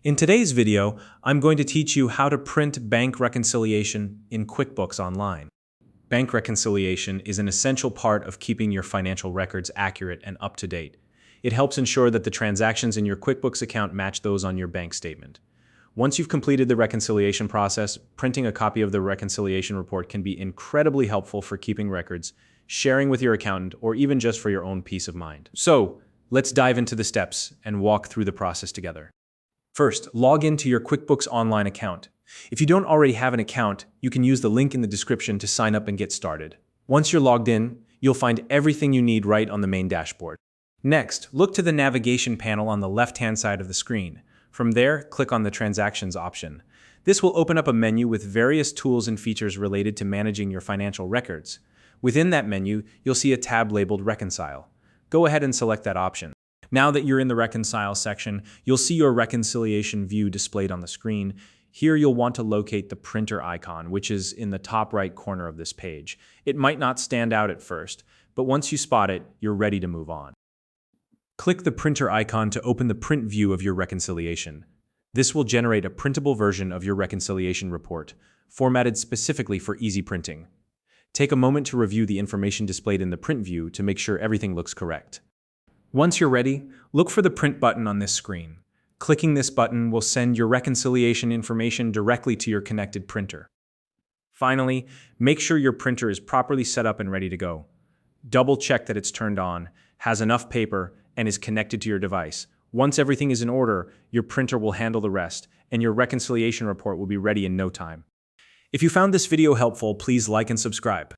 In today's video, I'm going to teach you how to print bank reconciliation in QuickBooks Online. Bank reconciliation is an essential part of keeping your financial records accurate and up to date. It helps ensure that the transactions in your QuickBooks account match those on your bank statement. Once you've completed the reconciliation process, printing a copy of the reconciliation report can be incredibly helpful for keeping records, sharing with your accountant, or even just for your own peace of mind. So, let's dive into the steps and walk through the process together. First, log into your QuickBooks Online account. If you don't already have an account, you can use the link in the description to sign up and get started. Once you're logged in, you'll find everything you need right on the main dashboard. Next, look to the navigation panel on the left-hand side of the screen. From there, click on the Transactions option. This will open up a menu with various tools and features related to managing your financial records. Within that menu, you'll see a tab labeled Reconcile. Go ahead and select that option. Now that you're in the Reconcile section, you'll see your reconciliation view displayed on the screen. Here you'll want to locate the printer icon, which is in the top right corner of this page. It might not stand out at first, but once you spot it, you're ready to move on. Click the printer icon to open the print view of your reconciliation. This will generate a printable version of your reconciliation report, formatted specifically for easy printing. Take a moment to review the information displayed in the print view to make sure everything looks correct. Once you're ready, look for the Print button on this screen. Clicking this button will send your reconciliation information directly to your connected printer. Finally, make sure your printer is properly set up and ready to go. Double check that it's turned on, has enough paper, and is connected to your device. Once everything is in order, your printer will handle the rest, and your reconciliation report will be ready in no time. If you found this video helpful, please like and subscribe.